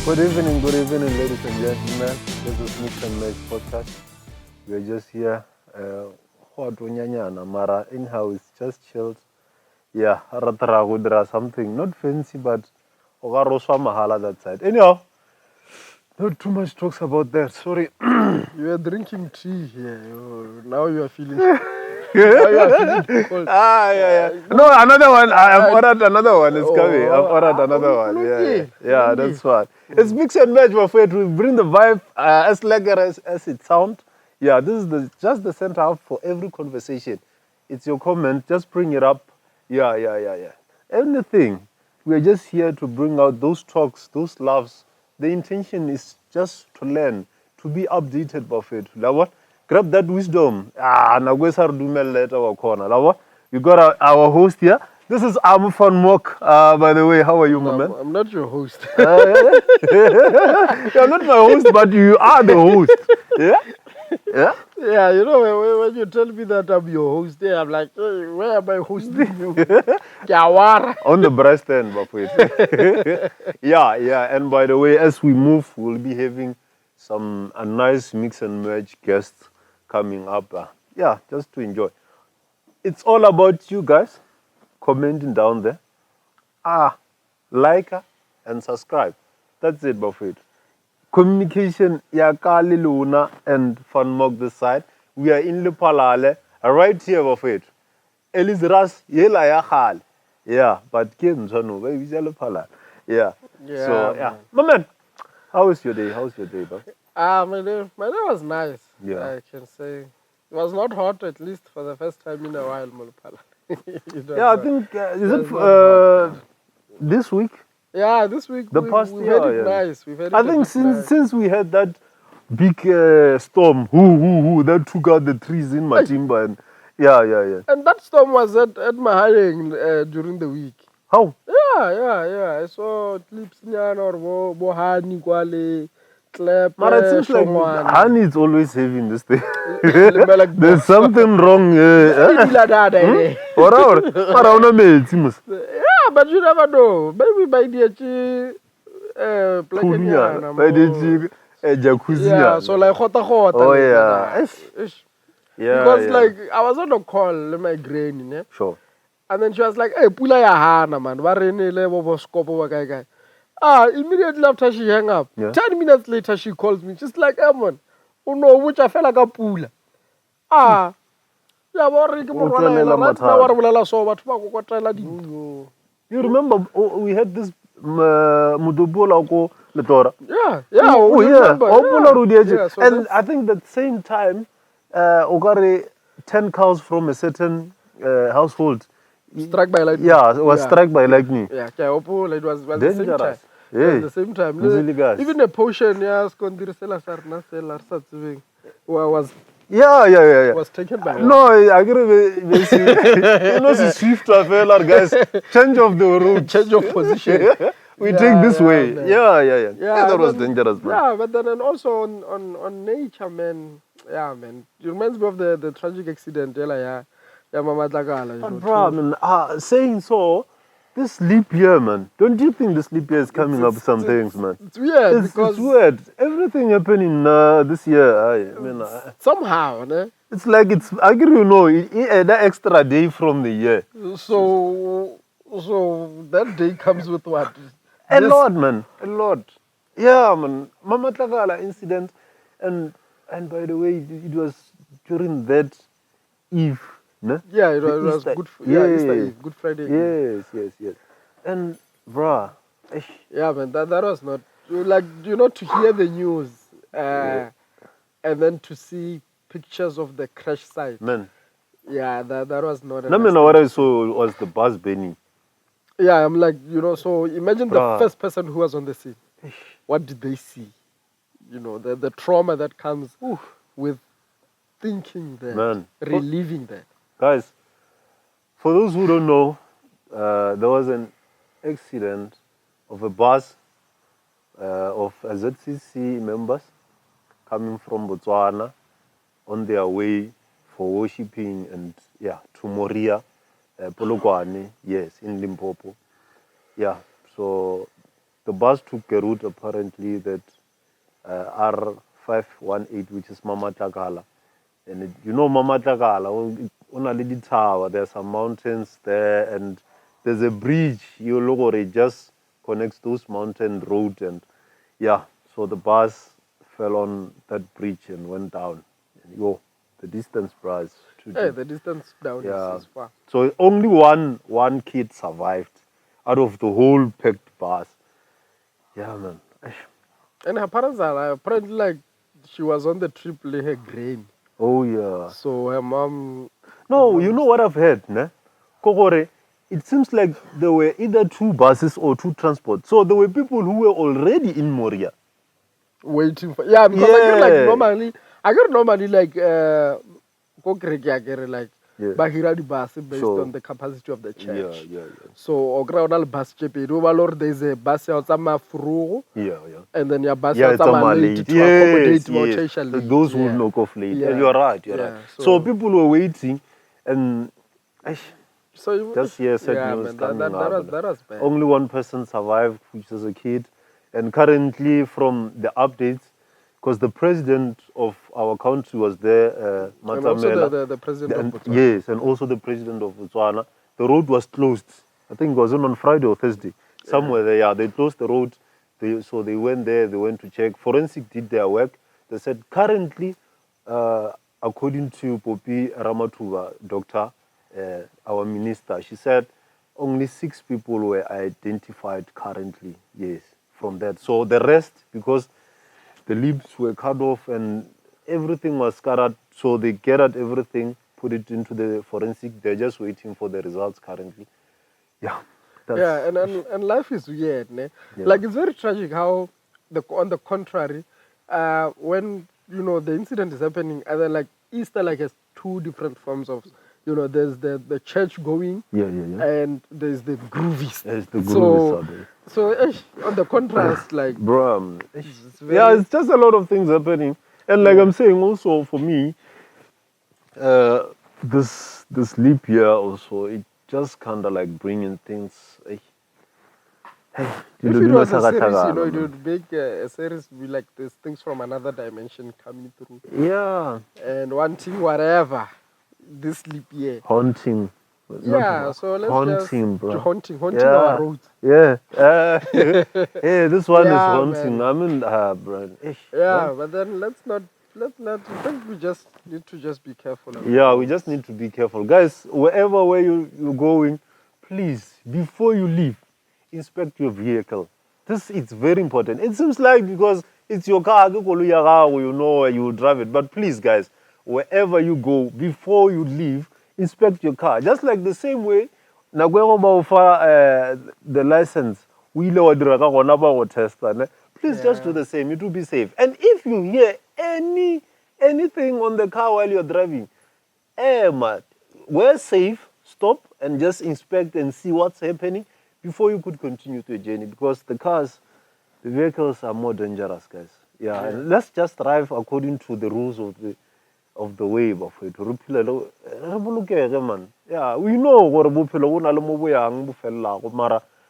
Good evening, ladies and gentlemen. This is Mix and Match podcast. We're just here. Mara in-house, just chilled. Yeah, ratara something, not fancy, but ogaroswa mahala that side. Anyhow, not too much talks about that. Sorry. You are drinking tea here. Now you are feeling. Now you are feeling cold. Yeah. No, another one. I've ordered another one. It's coming. I've ordered another one. Yeah, that's fine. It's Mix and Match, my friend. We bring the vibe as lekker as it sounds. Yeah, this is just the center up for every conversation. It's your comment. Just bring it up. Yeah. Anything. We're just here to bring out those talks, those laughs. The intention is just to learn, to be updated, Buffett. Like what? Grab that wisdom. Nagwesar Dumel at our corner. Like what? We got our host here. This is Amo Moagi. By the way, how are you, my man? I'm not your host. You're not my host, but you are the host. Yeah? Yeah, you know, when you tell me that I'm your host, I'm like, hey, where am I hosting you? Jawara. On the breast end, Buffett. Yeah. And by the way, as we move, we'll be having a nice mix and match guests coming up. Just to enjoy. It's all about you guys commenting down there. Like and subscribe. That's it, Buffett. Communication, Yakali Luna and Funmog this side. We are in Lephalale, right here, Buffett. Elizras, Yela Yahal. Yeah, but Kim Sonu, baby, Lephalale. Yeah. So, my man, how was your day? How's your day, bro? My day was nice. Yeah. I can say. It was not hot, at least for the first time in a while, Mulpala. I think, is it this week? Yeah, this week we had it nice. I think since we had that big storm, that took out the trees in Matimba, and yeah. And that storm was at Mahayeng during the week. How? Yeah. I saw clips or Bohani Kwale, Clap. But it seems like honey is always having this thing. There's something wrong. Yeah, but you never know. Maybe by the jacuzzi. Yeah, so like hota. Oh yeah. Because like I was on a call with my granny, Sure. And then she was like, "Hey, pula ya hana man, immediately after she hung up, 10 minutes later she calls me, just like, "Hey man, no, which I felt like a pula." You remember we had this Mudobola ko Letora? Yeah. So and I think at the same time, Ogare 10 cows from a certain household. Struck by lightning. Yeah, it was struck by lightning. Yeah, it was dangerous. At the same time. Even a potion, was taken by No, I agree. It's swift affair, guys. Change of the route. Change of position. We take this way. Man. Yeah. That was dangerous, man. Yeah, but then and also on nature, man. Yeah, man. It reminds me of the tragic accident. Mmamatlakala. Saying so, this leap year, man. Don't you think this leap year is coming up with some things, man? It's weird. It's weird. Everything happening this year. Somehow, ne? It's like I agree, that extra day from the year. So that day comes with what? A lot, man. A lot. Yeah, man. Mmamatlakala incident, and by the way, it was during that eve. No? Yeah, it was good. Easter Eve, Good Friday. Yes. And bruh, yeah, man, that was not like to hear the news, and then to see pictures of the crash site. Man, yeah, that was not. What I saw was the bus burning. Yeah, I'm like, so imagine the first person who was on the scene. What did they see? The trauma that comes with thinking that, man, reliving that. Guys, for those who don't know, there was an accident of a bus of ZCC members coming from Botswana on their way for worshipping and to Moria, Molangoane, yes, in Limpopo. Yeah, so the bus took a route apparently that R518, which is Mmamatlakala. And you know Mmamatlakala, tower, there's some mountains there, and there's a bridge. You look at it, just connects those mountain road, and yeah, so the bus fell on that bridge and went down. And yo, the distance, bro, is too Hey, deep. the distance down is far. So only one kid survived out of the whole packed bus. Yeah, man. And her parents are apparently like she was on the trip laying her grain. Oh yeah. So her mom. No, you know what I've heard, ne? Kokore, it seems like there were either two buses or two transports. So there were people who were already in Moria. Waiting for because I get normally like go like bahira di bus based on the capacity of the church. Yeah. So ogra bus chepe there's a bus outside Mafuru. Yeah. And then your bus Yeah, outside late to accommodate more church. Those would knock off late. Yeah. You're right. So people were waiting, and so just sad news coming up. That was bad. Only one person survived, which is a kid. And currently, from the updates, because the president of our country was there, and also the president of Botswana. Yes, and also the president of Botswana. The road was closed. I think it was on Friday or Thursday. Somewhere there, yeah, they closed the road. So they went there, they went to check. Forensic did their work. They said currently, according to Poppy Ramatuba, doctor, our minister, she said only 6 people were identified currently, yes, from that. So the rest, because the lips were cut off and everything was scattered, so they gathered everything, put it into the forensic. They're just waiting for the results currently. Yeah. And life is weird, ne? Yeah. Like it's very tragic how on the contrary, when the incident is happening, either like Easter like has 2 different forms of, there's the church going, and there's the groovies. There's the groovies. So on the contrast, like bro, it's just a lot of things happening, and like I'm saying, also for me, this leap year also, it just kind of like bringing things. If it was a series, it would make a series be like these things from another dimension coming through. Yeah. And wanting whatever this leap year. Haunting. Yeah, so let's haunting, bro. Haunting our roads. Yeah. This one is haunting. Man. I mean, bro. Yeah, but then let's not. I think we just need to be careful. We just need to be careful. Guys, where you're going, please, before you leave, inspect your vehicle. This is very important. It seems like because it's your car, you drive it. But please, guys, wherever you go, before you leave, inspect your car. Just like the same way, the license, please just do the same. It will be safe. And if you hear anything on the car while you're driving, we're safe, stop and just inspect and see what's happening before you could continue to a journey, because the vehicles are more dangerous, guys. And let's just drive according to the rules of the way. We know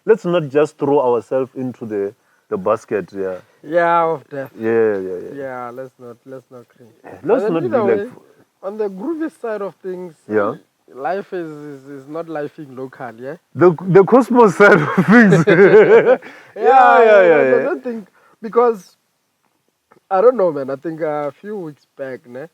let's not just throw ourselves into the basket. Of death. Yeah, let's not cringe. Let's not be like on the groovy side of things. Life is not lifing local, yeah? The cosmos side of things. I don't think, because, I don't know, man. I think a few weeks back, there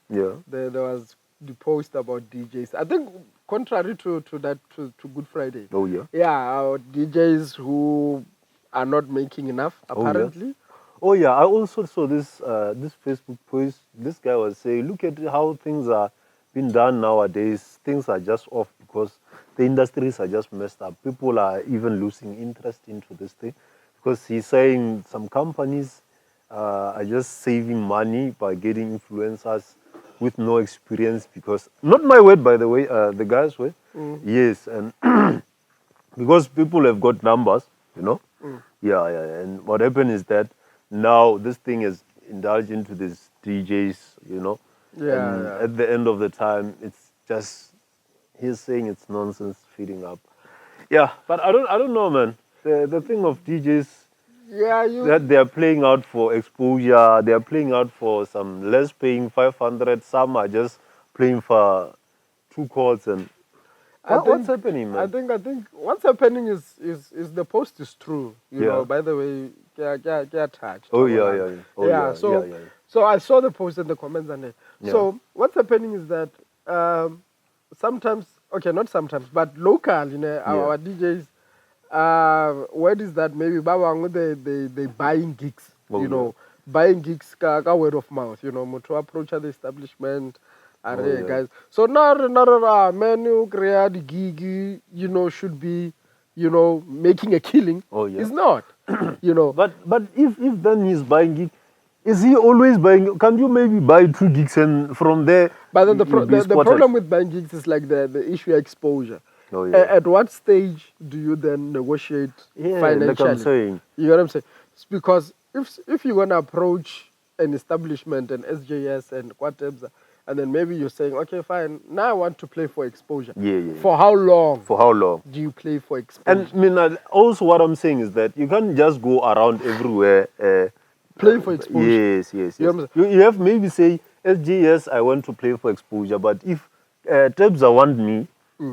was the post about DJs. I think contrary to that, to Good Friday. Oh, yeah? Yeah, DJs who are not making enough, apparently. Oh, yeah. I also saw this Facebook post. This guy was saying, look at how things are being done nowadays. Things are just off because the industries are just messed up. People are even losing interest into this thing, because he's saying some companies are just saving money by getting influencers with no experience, because, not my word, by the way, the guy's word. Yes, and because people have got numbers, and what happened is that now this thing is indulged into these DJs, and at the end of the time, it's just, he's saying it's nonsense feeding up. Yeah, but I don't know, man. The thing of DJs, Yeah, that they are playing out for exposure. They are playing out for some less paying 500. Some are just playing for 2 chords. And what's happening, man? I think what's happening is the post is true. You know, by the way, get attached. Oh yeah. Oh yeah. So I saw the post and the comments on it. So what's happening is that sometimes, okay, not sometimes, but local, you know, our DJs, word is that maybe they buying gigs, you know, buying gigs ka word of mouth, you know, to approach the establishment. Guys. So not man who create the gig, you know, should be, you know, making a killing. Oh yeah. It's not. You know. But if then he's buying gig, is he always buying? Can you maybe buy 2 gigs and from there? But then the problem with buying gigs is like the issue of exposure. Oh, yeah. At what stage do you then negotiate financially? Like I'm saying. You know what I'm saying? It's because if you're gonna approach an establishment, an SJS and Kwa Tebza, and then maybe you're saying, okay, fine, now I want to play for exposure. Yeah. For how long? For how long do you play for exposure? And also what I'm saying is that you can't just go around everywhere. Play for exposure. Yes. You have maybe say, SJS, I want to play for exposure, but if Tebza want me,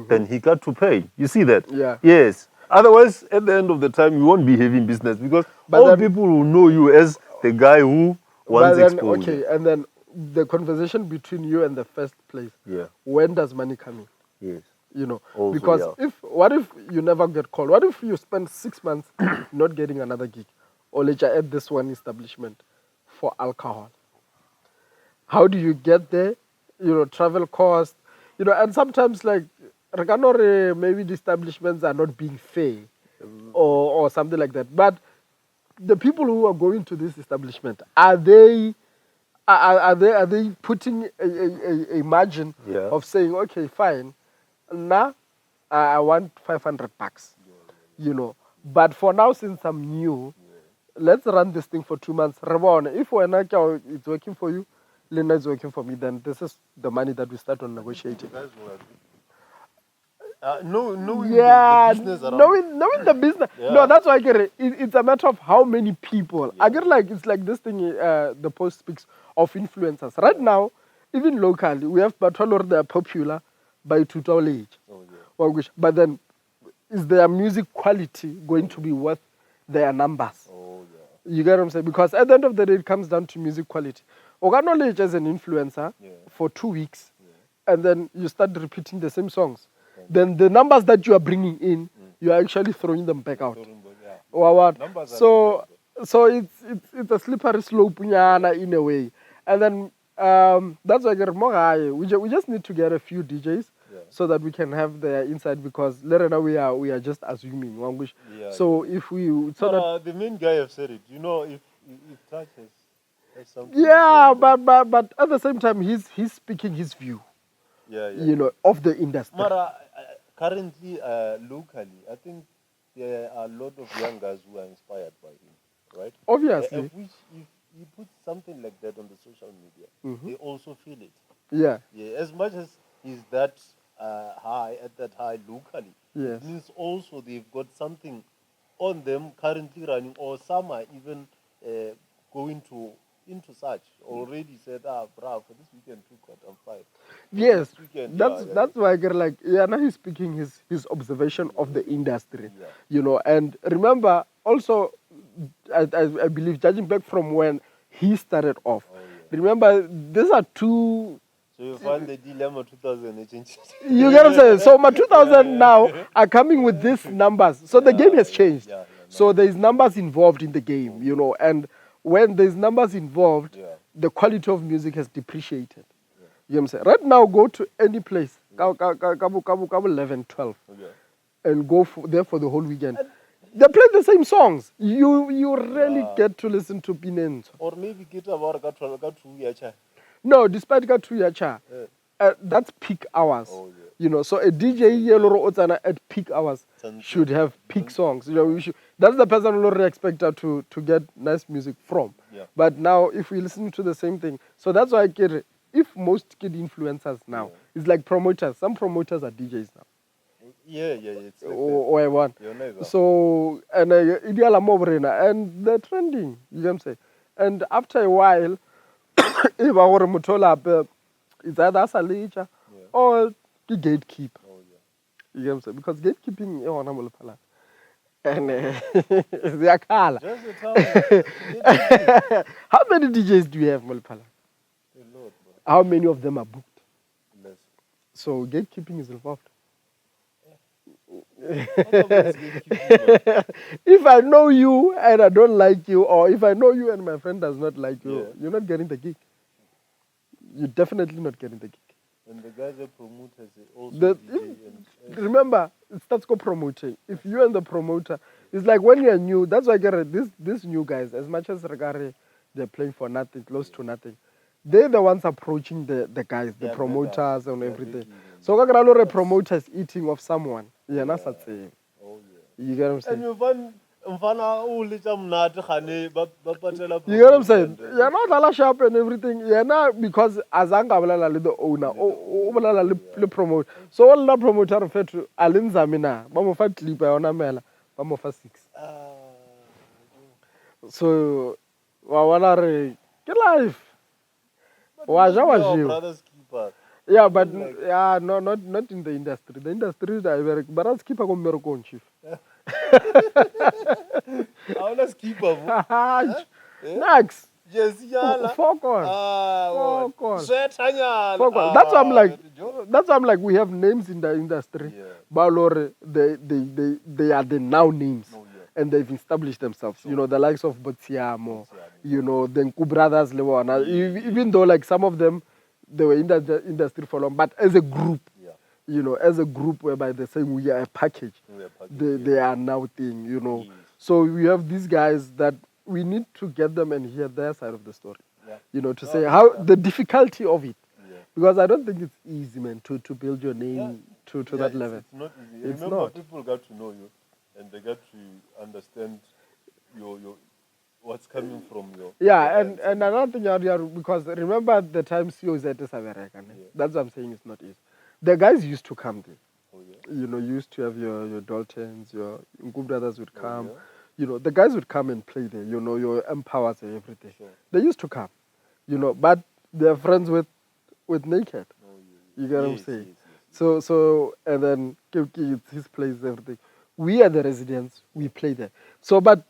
then he got to pay. You see that? Yeah. Yes. Otherwise, at the end of the time, you won't be having business because all people will know you as the guy who wants exposure. Okay, and then the conversation between you and the first place. Yeah. When does money come in? Yes. You know, also, because what if you never get called? What if you spend 6 months not getting another gig, or later at this one establishment for alcohol? How do you get there? You know, travel costs. You know, and sometimes like maybe the establishments are not being fair, or something like that. But the people who are going to this establishment, are they putting a margin of saying, okay, fine, now I want $500, you know. But for now, since I'm new, let's run this thing for 2 months. If it's working for you, Lena is working for me, then this is the money that we start on negotiating. Knowing the business around. Knowing the business. No, that's why I get it. It's a matter of how many people. I get like, it's like this thing, the post speaks of influencers. Right now, even locally, we have Batolor, they're popular by total age. But then, is their music quality going to be worth their numbers? You get what I'm saying? Because at the end of the day, it comes down to music quality. Knowledge as an influencer for 2 weeks, and then you start repeating the same songs. Then the numbers that you are bringing in, you are actually throwing them back out. So it's a slippery slope in a way. And then that's why we just need to get a few DJs so that we can have their insight, because later now we are just assuming. So if we the main guy have said it. You know, if touch has something. But at the same time, he's speaking his view. You know, of the industry. Mara, currently, locally, I think there are a lot of young guys who are inspired by him, right? Obviously. Which, if you put something like that on the social media, they also feel it. Yeah. As much as he's that high, at that high locally, it means also they've got something on them currently running, or some are even going into such. Already said, bravo, for this weekend, I'm fine. Yes, that's why I get like, now he's speaking his observation of the industry, you know. And remember, also, I believe, judging back from when he started off, remember, these are two. So you find the dilemma 2000 changes. You get what I'm saying? So my 2000 now are coming with these numbers. So the game has changed. So there's numbers involved in the game, you know. And when there's numbers involved, the quality of music has depreciated. You know what I'm saying? Right now, go to any place, Kgabo 11, 12, and go there for the whole weekend. They play the same songs. You rarely get to listen to Pinenzo. Or maybe get about No, despite Gatuyacha, that's peak hours. You know, so a DJ Yellow at peak hours should have peak songs. You know, that's the person who already expect her to get nice music from. But now, if we listen to the same thing, so that's why I get it. If most kid influencers now, it's like promoters. Some promoters are DJs now. Yeah, it's like that. Or one. So and ideal and they're trending. You know what I'm saying? And after a while, if I were mutola, it's either Salicha or the gatekeep. You know what I'm saying? Because gatekeeping is on Mmamatlaka. And they are color. How many DJs do you have, Mmamatlaka? How many of them are booked? Less. So gatekeeping is involved. If I know you and I don't like you, or if I know you and my friend does not like you, you're not getting the gig. You're definitely not getting the gig. And the guys that promoters also remember, it starts go promoting. If you and the promoter, it's like when you're new. That's why I get it. These new guys, as much as regard they're playing for nothing, close to nothing, they're the ones approaching the guys, the promoters and everything. So a promoter is eating off someone. Yeah, that's the thing. You get what I'm saying? And you find you get what I'm saying? You're not all sharp and everything. You're not because Azanga the owner or the promoter. So all the promoter refer to Alin Zamina, Mamofa Clip on a mela, Mamofa 6. So, what are get life? brothers keeper. Yeah, but yeah, no, not in the industry. The industry is direct. But I'll keep a American chief. I want to keep up. Next. Yes, yeah. Fuck on. That's why I'm like, we have names in the industry. Balore, they are the now names. And they've established themselves. You know, the likes of Botsiamo, you know, the Nku brothers, even though like some of them, they were in the industry for long, but as a group, you know, as a group whereby they're saying we are a package, they are now thing, you know. So we have these guys that we need to get them and hear their side of the story, you know, to say how the difficulty of it. Because I don't think it's easy, man, to build your name to that level. It's not easy. Remember, people got to know you and they got to understand your what's coming from your... Yeah, and another thing, because remember the time COZ is American. That's what I'm saying, it's not easy. The guys used to come there. You know, you used to have your Daltons, your Nku brothers would come. You know, the guys would come and play there, you know, your Empowers and everything. They used to come, you know, but they're friends with Naked. You get what I'm saying? So, and then it's his place, everything. We are the residents, we play there. So, but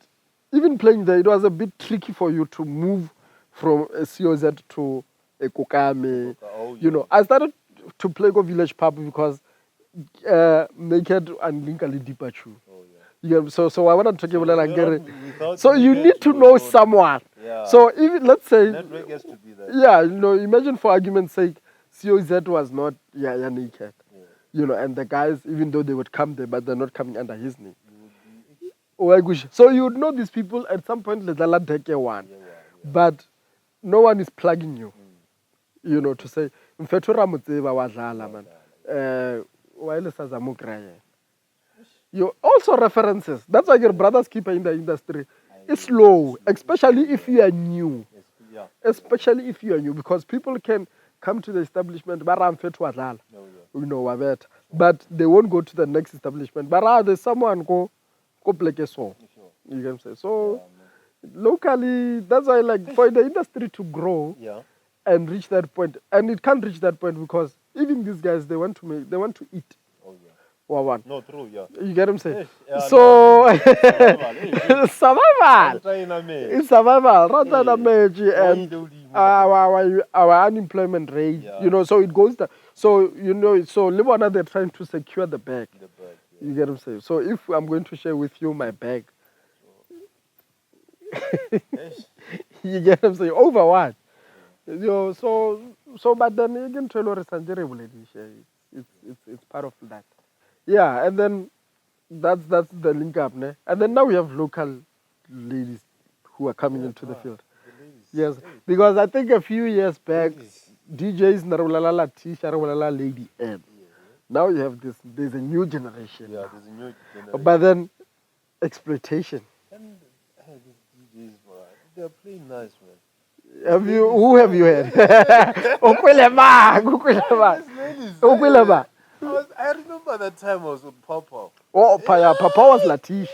even playing there, it was a bit tricky for you to move from a COZ to a Kokame. You know, I started to play Go Village Pub because Naked and Linkali Dipachu. So I want to talk about like so you need to know someone. So even let's say network has to be there. Yeah, you know, imagine for argument's sake, COZ was not Naked. You know, and the guys, even though they would come there, but they're not coming under his name. So you would know these people at some point, but no one is plugging you. You know, to say, you also references. That's why your brother's keeper in the industry is slow, especially if you are new. Especially if you are new, because people can come to the establishment, you know, but they won't go to the next establishment. But there's someone go play a song. You can say so. Locally, that's why, like, for the industry to grow and reach that point, and it can't reach that point because even these guys, they want to eat. No, true, You get what I'm saying? So, survival. It's survival. Rather than and our unemployment rate, you know, so it goes down. So, you know, so Lebanon, they're trying to secure the bag. You get what I'm saying? So if I'm going to share with you my bag, you get what I'm saying? Over what? You know, so but then again, it's part of that. Yeah, and then that's the link up, ne? And then now we have local ladies who are coming into the field. Yes, because I think a few years back, DJs Narulala Tisha Narulala Lady M. Now you have there's a new generation. Yeah, there's a new generation. But then exploitation. And these DJs, they're playing nice, man. Who have you had? Okwelema. I remember that time I was with Papa. Oh, yeah, Papa was Latisha.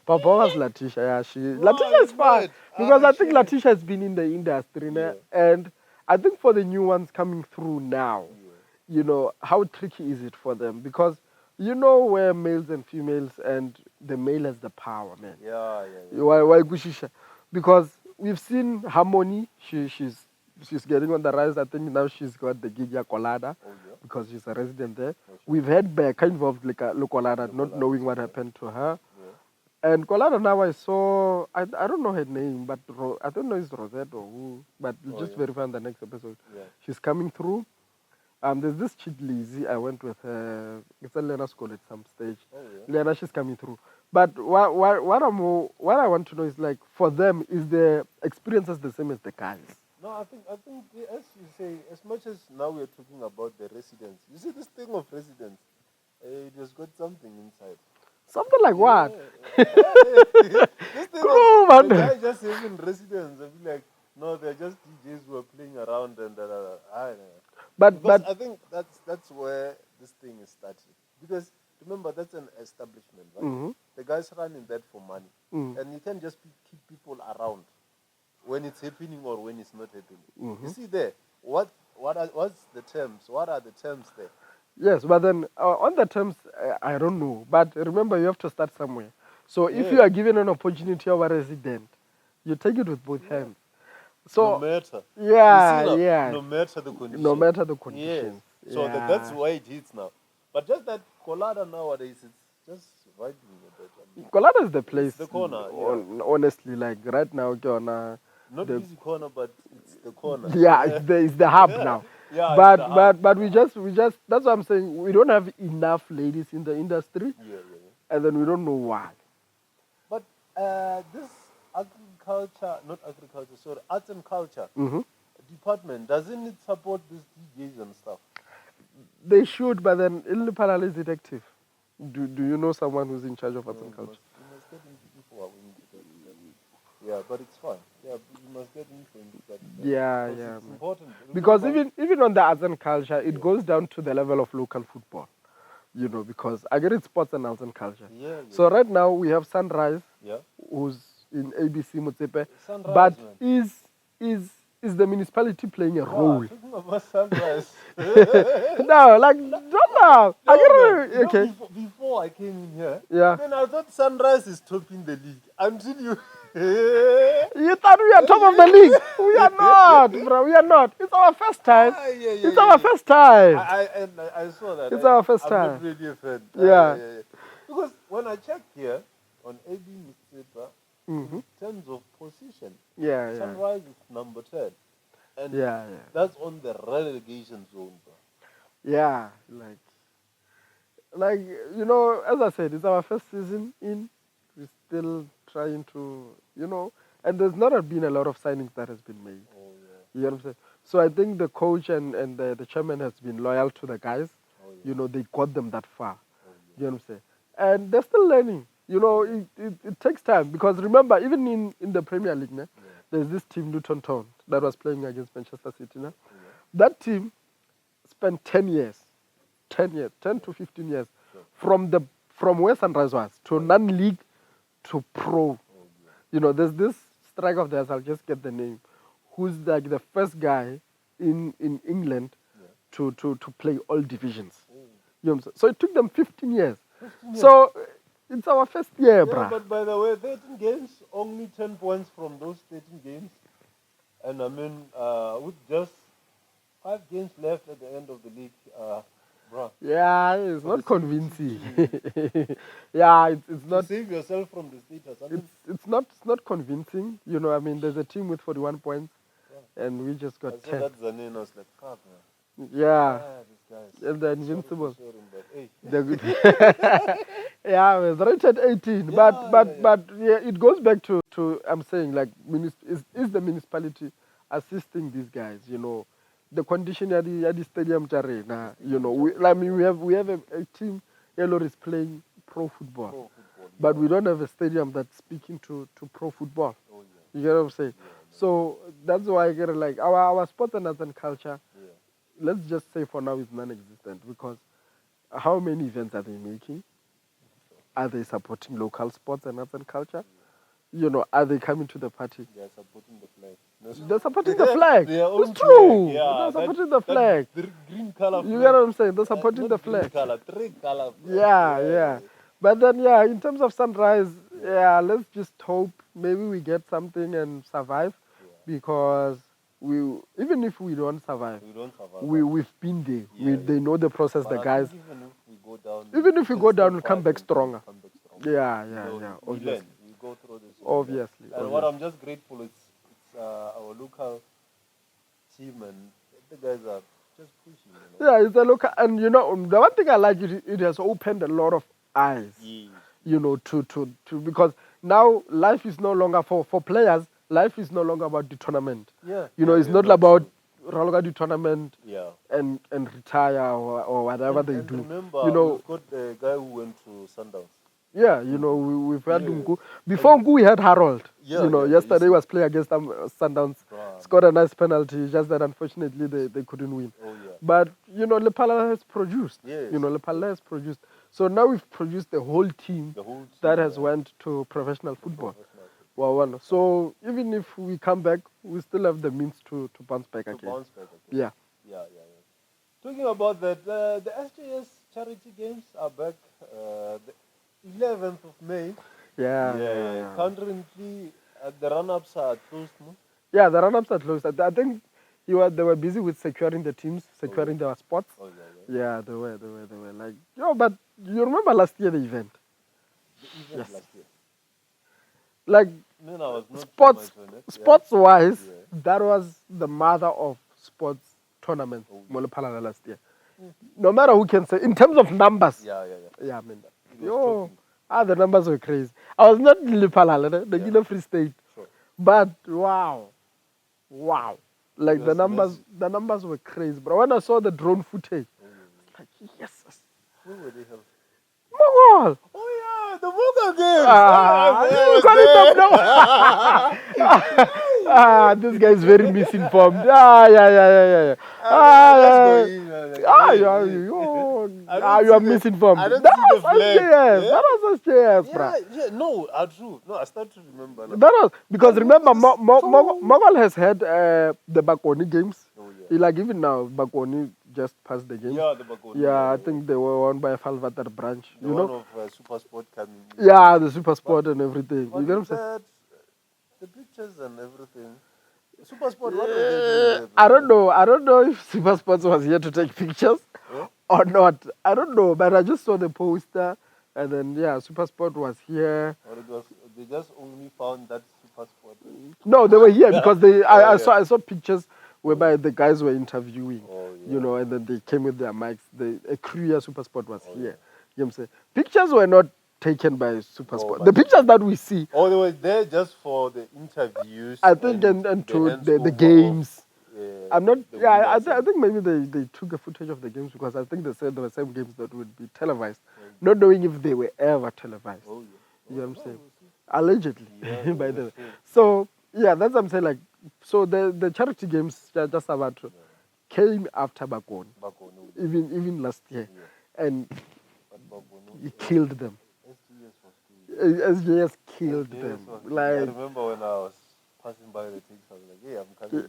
Papa was Latisha. Yeah, Latisha is fine because I think Latisha has been in the industry, Yeah. and I think for the new ones coming through now, you know, how tricky is it for them? Because you know where males and females, and the male has the power, man. Yeah. Why Gushisha? Because we've seen Harmony. She's getting on the rise. I think now she's got the gig at Kolada because she's a resident there. We've had Becca involved like a Kolada, not knowing what happened to her. And Kolada now I saw, I don't know her name, but I don't know if it's Rosette or who, but just verify on the next episode. She's coming through. There's this chick Lizzie, I went with her, it's at Lena school at some stage. Lena, she's coming through. But what I want to know is like, for them, is the experiences the same as the guys? No, I think as you say, as much as now we're talking about the residents, you see this thing of residents, it has got something inside. Something like what? This thing of the guy just having residents, I feel like, no, they're just DJs who are playing around and But I think that's where this thing is starting. Because remember, that's an establishment, right? The guy's running that for money. And you can't just keep people around when it's happening or when it's not happening. You see there, what's the terms? What are the terms there? Yes, but then on the terms, I don't know. But remember, you have to start somewhere. So if you are given an opportunity of a resident, you take it with both hands. So no matter. No matter the condition. No matter the conditions. Yes. So that's why it hits now. But just that Colada nowadays, it's just vibing a bit. Colada is the place. It's the corner. Honestly, like right now, not the busy corner, but it's the corner. Yeah, it's the hub now. But we just that's what I'm saying. We don't have enough ladies in the industry. And then we don't know why. But this arts and culture department, doesn't it support these DJs and stuff? They should, but then Lephalale is it active? Do you know someone who's in charge of arts and culture? You must get into people yeah, but it's fine. Yeah, you must get into that. Yeah. It's important. Because even on the arts and culture, it goes down to the level of local football. You know, because I get it sports and arts and culture. So right now we have Sunrise, who's in ABC Motsepe, but man. Is the municipality playing a role? Talking about Sunrise. No, like don't know. Okay. Before I came in here, then I thought Sunrise is topping the league until you. You thought we are top of the league? We are not, bro. We are not. It's our first time. It's our first time. I saw that. It's our first time. I'm not really a fan. Because when I check here on AB newspaper, in terms of position, Sunrise is number 10. And that's on the relegation zone, bro. Yeah, like you know, as I said, it's our first season in. We're still trying to, you know, and there's not been a lot of signings that has been made. You know what I'm saying? So I think the coach and the chairman has been loyal to the guys. You know, they got them that far. You know what I'm saying? And they're still learning. You know, it takes time. Because remember, even in the Premier League, there's this team, Luton Town, that was playing against Manchester City. That team spent 10 to 15 years, from where Sunrise was, to non-league, to pro. You know, there's this striker of theirs, I'll just get the name, who's like the first guy in England to play all divisions. You know what I'm saying? So it took them 15 years. So it's our first year, bruh. But by the way, 13 games, only 10 points from those 13 games. And I mean, with just 5 games left at the end of the league, bruh. Yeah, it's not convincing. It's not. To save yourself from the status. I mean, it's not convincing. You know, I mean, there's a team with 41 points, and we just got 10. That's the name. I was like, fuck, man. These guys. And they're invincible. They're good. It was rated 18. But it goes back to I'm saying, like, is the municipality assisting these guys? You know, the condition at the stadium, you know, we have a team. Yellow is playing pro football, but we don't have a stadium that's speaking to pro football. You get what I'm saying? So that's why I get it, like our sports and arts and culture. Let's just say for now is non-existent because how many events are they making? Are they supporting local sports and arts and culture? You know, are they coming to the party? They are supporting the flag. No, They're supporting the flag. Their own It's true. flag, yeah, They're supporting the flag. The green color You flag. get what I'm saying? They're supporting the Not green flag. color, three color flag. Yeah. But then, yeah, in terms of Sunrise, yeah, let's just hope maybe we get something and survive, because even if we don't survive, we've been there. They know the process, But the guys. Even if we go down, We'll come back stronger. Yeah. We Obviously. learn. We go through this. Obviously. And what I'm just grateful is it's our local team, and the guys are just pushing. Yeah, it's a local, and you know, the one thing I like, it has opened a lot of eyes. You know, to because now life is no longer for players. Life is no longer about the tournament. Yeah. You know, it's not about Raloga the tournament. Yeah. And retire or whatever they do. Remember, you know, we've got the guy who went to Sundowns. Yeah, you know, we've had Ngu. Before Ngu, we had Harold. Yesterday was playing against Sundowns. Scored a nice penalty, just that unfortunately they couldn't win. But, you know, Lephalale has produced. Yes. You know, Lephalale has produced. So now we've produced the whole team, that has went to professional football. Well, so even if we come back, we still have the means to bounce back again. Yeah. Talking about that, the SJS charity games are back the 11th of May. Yeah. Currently, the run-ups are closed, no? Yeah, the run-ups are closed. I think they were busy with securing the teams, securing their spots. Yeah, they were. Like, but you remember last year the event? The event last year. Like, sports-wise, that was the mother of sports tournaments, Lephalale last year. No matter who can say, in terms of numbers. Yeah, I mean, the numbers were crazy. I was not in Lephalale, the Free State. But wow. Like the numbers were crazy. But when I saw the drone footage, I was like, yes. Who were they held? Mogol. Oh yeah, the Mogol games. This guy is very misinformed. You are misinformed. That was SJS. That was SJS, bro. No, true. No, I start to remember. That was because remember, Mogol has had the Bakoni games. Like even now, Bakoni just passed the game. Yeah, the Bakoni. Yeah, I think they were won by Falvater branch. The one of Super Sport coming. Yeah, the Super Sport and everything. You get what I'm saying? The pictures and everything. Super Sport, what were they doing? I don't know if Super Sports was here to take pictures or not. I don't know, but I just saw the poster, and then Super Sport was here. Or they just only found that Super Sport. No, they were here because I saw pictures whereby the guys were interviewing, you know, and then they came with their mics. A crew here, Super Sport was here. You know what I'm saying? Pictures were not taken by Super Sport. The pictures that we see. Oh, they were there just for the interviews. I think and to the games. I'm not. I think maybe they took a footage of the games because I think they said there were some games that would be televised, not knowing if they were ever televised. You know what I'm saying? Allegedly, by the way. So that's what I'm saying. Like, so the charity games just about came after Bakoni, even last year, and he killed them. SJS killed them. Like, I remember when I was passing by the things, I was like, hey, I'm coming.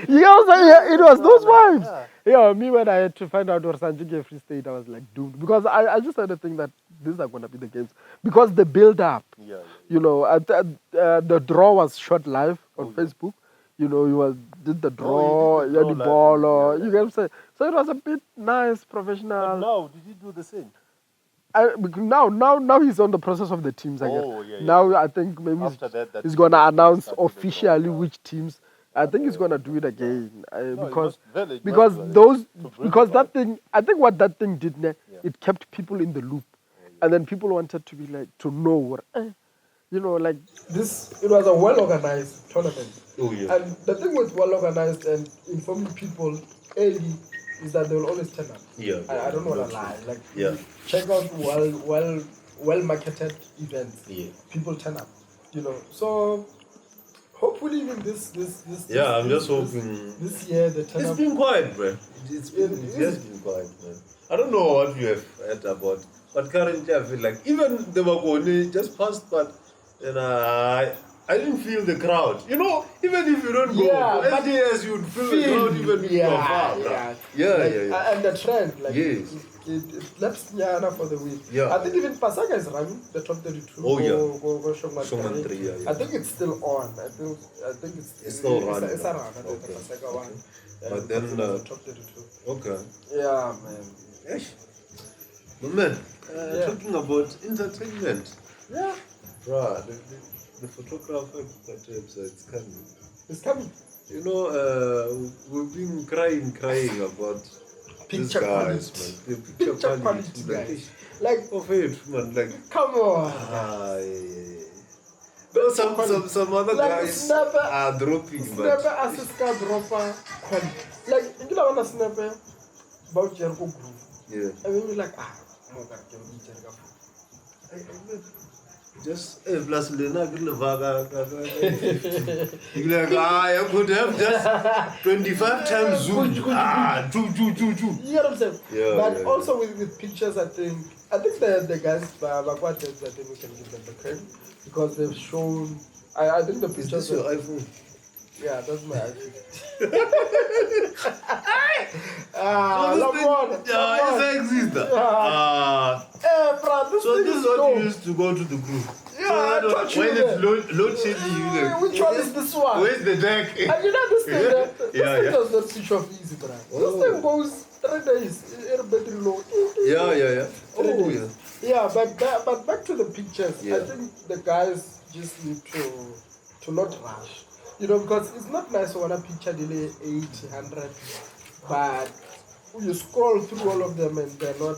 It was those vibes. Me when I had to find out what Sanjay Free State, I was like doomed. Because I just had to think that these are going to be the games. Because the build-up, you know, the draw was shot live on Facebook. You know, you did the draw, you had the ball, you get what I'm saying? So it was a bit nice, professional. But now, did you do the same? Now he's on the process of the teams again. Now I think maybe he's gonna announce officially which teams. I think he's gonna do it again because that thing. I think what that thing did, it kept people in the loop, and then people wanted to be like to know, you know, like this. It was a well organized tournament. And the thing with well organized and informing people early is that they will always turn up. I don't want to lie. Like, check out well marketed events. People turn up. You know. So Hopefully even this Yeah, I'm just hoping. This year the turn It's up. been quiet, bro. It has been quiet, man. I don't know what you have heard about, but currently I feel like even the Molangoane just passed, but I didn't feel the crowd. You know, even if you don't go, for SJS you would feel the crowd even if you are far. Yeah. And the trend, like yes. It left Nyana for the win. Yeah. I think even Pasaka is running the top 32. Oh yeah. Go Shongman 3. Yeah. I think it's still on. I think it's still running. It's around the Okay. Pasaka one. But then the top 32. Okay. Yeah, man. But man, talking about entertainment. Yeah. Bruh, the photographer Kwa Tebza, it's coming. It's coming. You know, we've been crying about Picture these guys, quality. man. The picture quality, guys. Like, of it, man. Like, come on. No, some other like guys are dropping, snapper assistant dropper quality. Like, you know when a snapper about Jericho group. Yeah. And then you're like, just plus Lena Vaga. You're like, I could have just 25 times zoom. Choo. You get what I'm saying? Yeah. But also with pictures, I think the guys like what I think we can give them the credit because they've shown. I think the pictures. Is this your iPhone? Yeah, that's my iPhone. So this is what you used to go to the group. Yeah, so when it's load shedding, you like, which one is this one? Where's the deck? And you know this thing, this thing does not switch off easy, bro. This thing goes 3 days, battery low. Yeah. Oh, yeah. Yeah, but back to the pictures. Yeah. I think the guys just need to not rush. You know, because it's not nice when a picture delay 80, 100, but you scroll through all of them and they're not.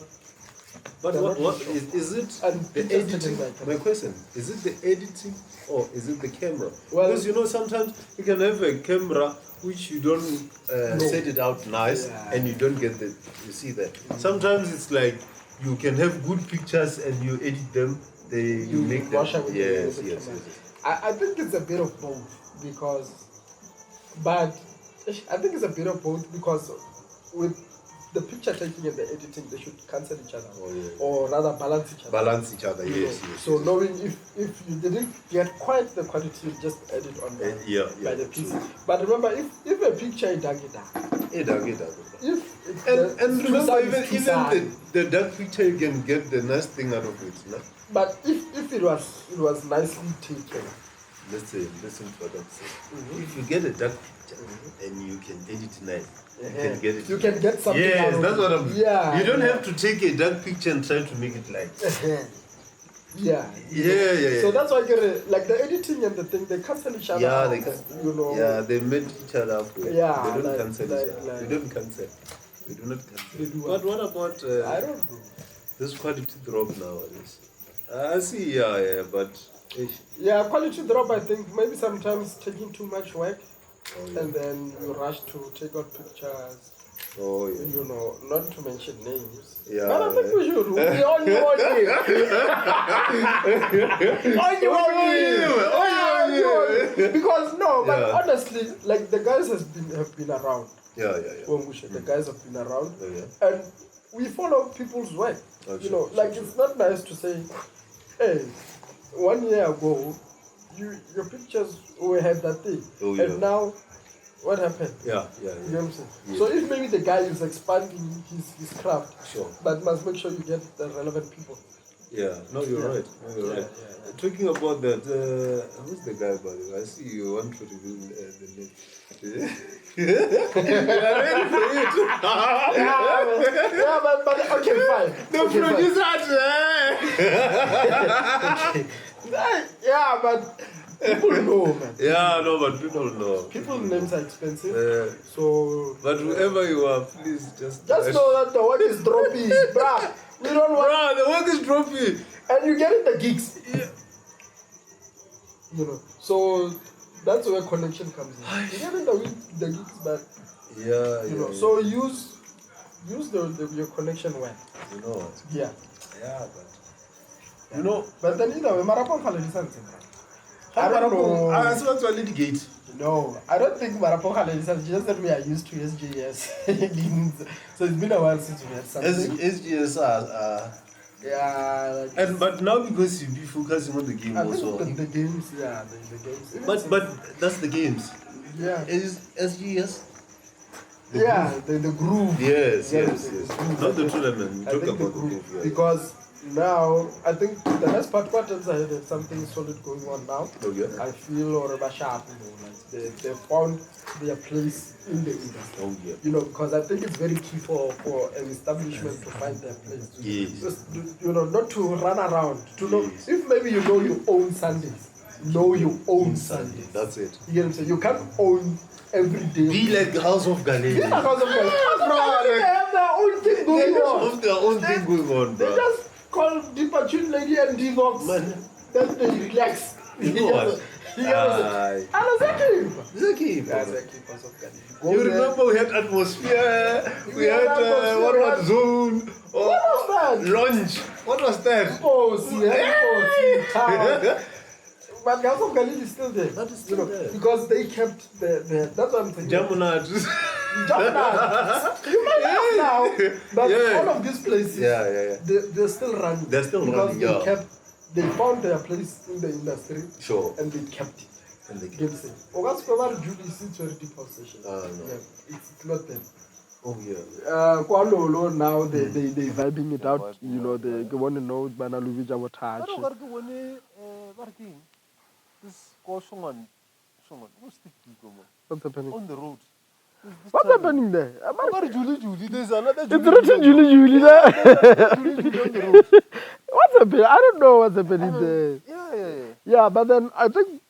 But what is it the editing? My question, is it the editing or is it the camera? Well, because you know sometimes you can have a camera which you don't set it out nice and you don't get you see that. Sometimes it's like you can have good pictures and you edit them, you make them. Yes. I think it's a bit of both but I think it's a bit of both because with the picture taking and the editing, they should cancel each other, or rather balance each other. Yes. So knowing if you didn't get quite the quality, you just edit on by the PC. But remember, if a picture is dark, and remember even the dark picture you can get the nice thing out of it, no? But if it was nicely taken. Listen to what I'm saying. If you get a dark picture and you can edit nice, you can get something. Yes, that's what I'm. Yeah. You don't have to take a dark picture and try to make it light. Yeah. So that's why like the editing and the thing, they cancel each other. Yeah, you know. Yeah, they made each other up. Yeah, they don't cancel each other. They don't cancel. They do not cancel. They do but what about I don't know. This quality drop nowadays? I see. But. Yeah, quality drop. I think maybe sometimes taking too much work, and then you rush to take out pictures. You know, not to mention names. Yeah. But I think we should. We all know because but honestly, like the guys have been around. The guys have been around, and we follow people's work. You know, like it's not nice to say, hey. 1 year ago, your pictures had that thing, and now, what happened? You know what I'm saying? So if maybe the guy is expanding his craft, but must make sure you get the relevant people. Yeah, no, you're right. Right. Talking about that, who's the guy, by the way? I see you want to reveal the name. You are ready for it. but okay, fine. The producer. But people know, man. But people know. People's names are expensive. But whoever you are, please just know that the work is dropping, bruh. We don't want. Bruh, the work is dropping, and you get in the gigs. You know, so that's where connection comes in. You get in the gigs, but you know. So use your connection well. You know what? Yeah, but you know. But then either way, marathon I don't know. I want to litigate. No, I don't think Mmamatlaka is just that we are used to SJS. So it's been a while since we had something. SJS Yeah. but now because you be focusing on the game I also. think the games, yeah, the games. But that's the games. Yeah. Is SGS? The groove. Yes. Groove. Not the tournament. I Talk think about the the groove. Yeah. because now I think the next part quarters ahead there's something solid going on now. Okay. I feel or sharp, like they found their place in the industry. Oh yeah. Because I think it's very key for an establishment to find their place. Yes. Just, not to run around. To know Yes. if maybe you own Sundays, you own Sundays. That's it. You get what I'm saying? You can't own every day. Be like the House of Galilee. Be like the House of Galilee. They have their own thing going on. Have their own thing going on, bro. They just call Deepa Tune Lady and Divox. Man. Then they relax. You know what? And it's a keep. House of Galilee. You remember we had atmosphere, we had what was zone, What was that? lunch. What was that? But House of Galilee is still there. That is still there. Because they kept the that's what I'm saying. Jamunat. You might laugh now, but all of these places, they're still running. They're still because running, they found their place in the industry. Sure. And they kept it. And they kept it. Julie is very deep possession. No. Yeah, it's not them. Oh yeah. Kwalolo now they vibing it out. They want to know Banaluvija what touch. This Shongan, What's happening? on the road. What's happening there? Julie, there's another It's written Julie there. What's happening? I don't know what's happening there. Yeah. Yeah, but then I think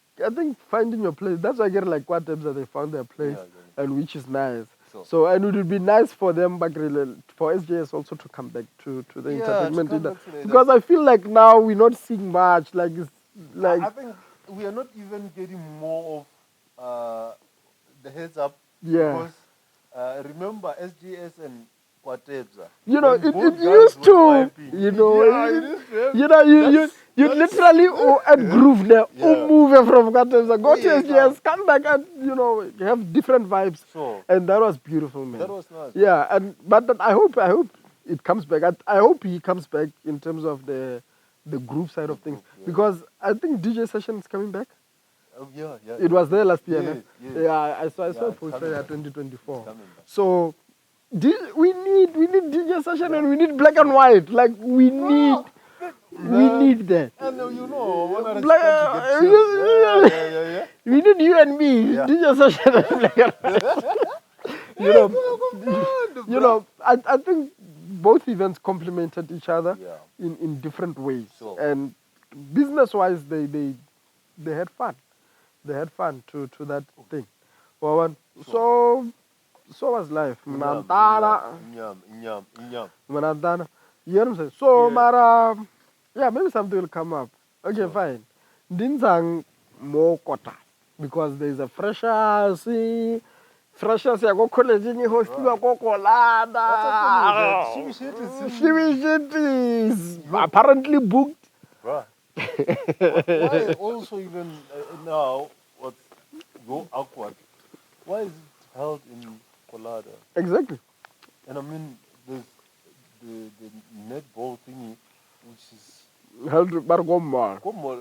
finding your place, that's why I get like Kwa Tebza, they found their place, and which is nice. So and it would be nice for them, but really, for SJS also to come back to the entertainment industry. Because I feel like now we're not seeing much. Like it's like I think we are not even getting more of the heads up. Yeah. Because remember SJS and Kwa Tebza. It used to. You literally and groove there, move from Kwa Tebza, go to SJS, come back and have different vibes. Sure. And that was beautiful, man. That was nice. Yeah, but I hope it comes back. I hope he comes back in terms of the group side of things, because I think DJ Session is coming back. Oh, yeah. It was there last year. Yes. Yeah, I saw a poster at 2024. So we need DJ Session and we need black and white. Like we need that. And when We need you and me, DJ Session and black and white. I think both events complemented each other in different ways. Sure. And business-wise, they had fun. They had fun to that thing. Well, so was life. Manantana. Manantana. You know what I'm saying? So, Mara, maybe something will come up. Okay, fine. Dinsang more quarter. Because there's a freshers, ya go college ni hostiwa go kolada. ShebeShxt is apparently booked. Bruh. Why also even now what's go awkward? Why is it held in Kolada? Exactly. And I mean there's the netball thingy which is Held Bargomma. Why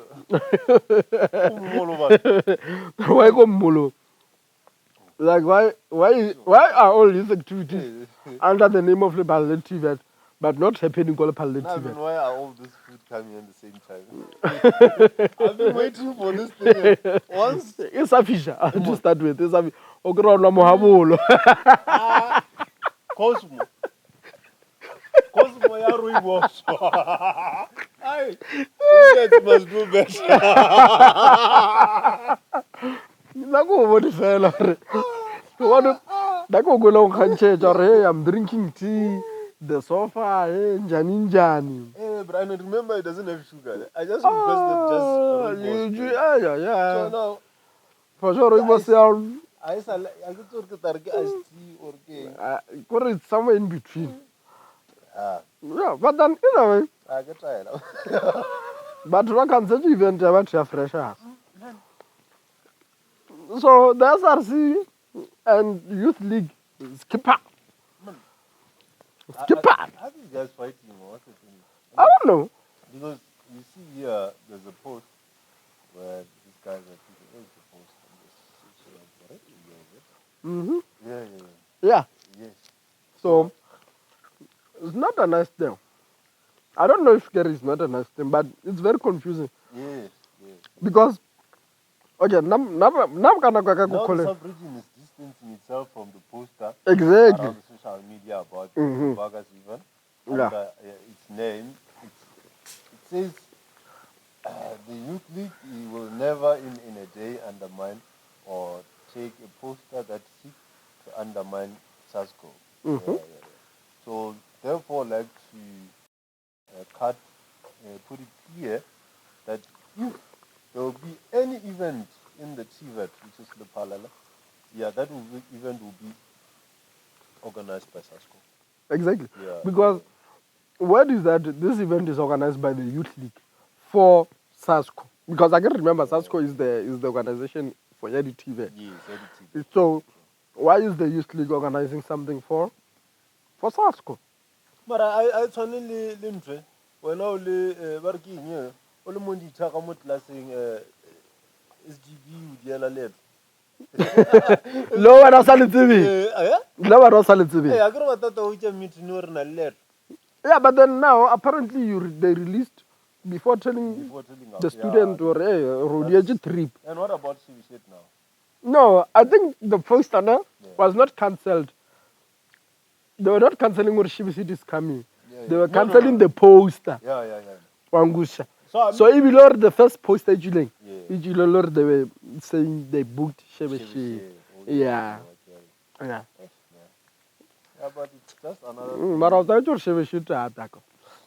Why go Mulu? Like why are all these activities under the name of the palliative but not happening called palliative? Why are all this food coming at the same time? I've been waiting for this thing. Once it's sufficient. I'll just start with this. Ogrona Mohabulo. Cosmo ya rooibos. That must do better. I'm drinking tea, the sofa, njani. But I remember it doesn't have sugar. I just requested just Yeah. So now, for sure, it was I get to iced tea or it's somewhere in between. Ah, Yeah, but then, I get tired. but what can such event ever fresh? So the SRC and Youth League skipper. Skipper. How are these guys fighting? What's the thing? I don't know. Because you see here, there's a post where these guys are thinking, where's the post? Mm-hmm. Yeah. Yeah. Yes. So it's not a nice thing. I don't know if Gary is not a nice thing, but it's very confusing. Yes. Because okay, now Now the sub-region is distancing itself from the poster exactly. around the social media about Mhm. Burgers even. Yeah. And its name, it says the Youth League will never in a day undermine or take a poster that seeks to undermine SASCO. Mhm. So therefore, like to put it clear that if there will be any event in the TVET, which is Lephalale, that event will be organized by SASCO. Exactly. Yeah. Because what is that this event is organized by the Youth League for SASCO. Because I can remember SASCO is the organization for Yedi TV. Yes, editing. So why is the Youth League organizing something for SASCO? But I tshwanele le ntwe wena o le ba re ke eng o le mo ditha ka mo tlaseng SGB o diela leto. Lo wena o sa le tsebe. Lo wena o sa le tsebe. Eh, akere batata o tša meeting o re na le leto. Yeah, but then now apparently they released before telling us. the student or hey, Rodiaji trip. And what about ShebeShxt now? No, I think the poster was not cancelled. They were not cancelling what ShebeShxt is coming. They were cancelling the poster. Yeah. Wangusha. So even Lord, the first poster they were saying they booked ShebeShxt. Yeah. Yeah, but it's just another. But I was like, ShebeShxt attack.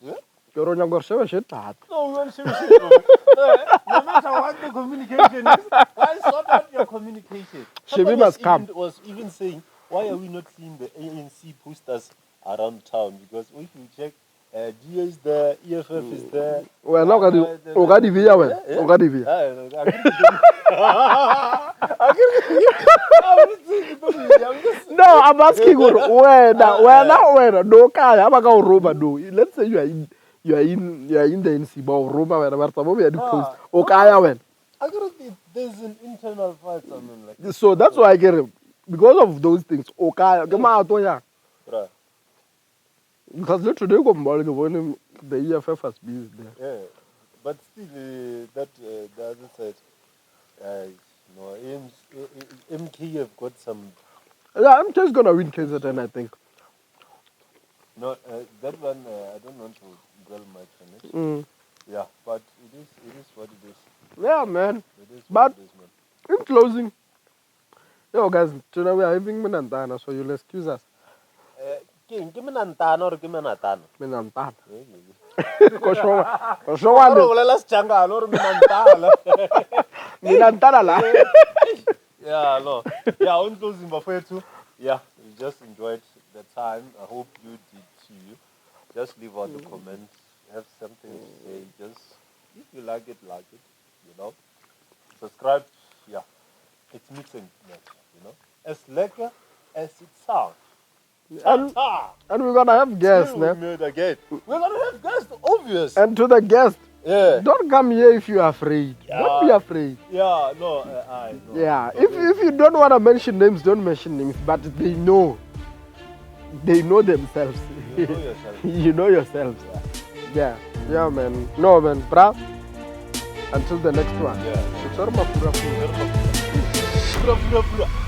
Yeah? You're on your ShebeShxt. No, we want ShebeShxt. No matter what the communication is, why sort out your communication? Shebe must come. Was even saying, why are we not seeing the ANC posters around town? Because if you check, GA is there, EFF is there. Well, now Ogadi Via. No, I'm asking when no kaya abaka roba do. Let's say you are in the NC ba roba when about the post. Okaya when. There's an internal fight. I mean, like. So that's why I get it. Because of those things, Okaya, come out yeah. Right. Because literally when the EFF has been there. Yeah, but still the other side, MK have got some. Yeah, I'm just gonna win KZN, I think. No, that one I don't want to dwell much on it. Yeah, but it is what it is. Yeah, man. It is But what it is, man. in closing, guys, today we are having Minantana, so you'll excuse us. Minantana or Minantana? Minantana. Minantana. Yeah, no. Yeah, on closing before too. Yeah, we just enjoyed the time. I hope you did too. Just leave out the comments. Have something to say. Just if you like it, Subscribe. Yeah, it's mixing match. As lekker as it sounds. And we're gonna have guests, We're gonna have guests, obvious. And to the guest, yeah. Don't come here if you're afraid. Don't be afraid. Yeah, no, no. Yeah, if you don't want to mention names, don't mention names. But they know. They know themselves. You know yourself. You know yourselves. Yeah, man. No, man, bruh. Until the next one. Yeah. It's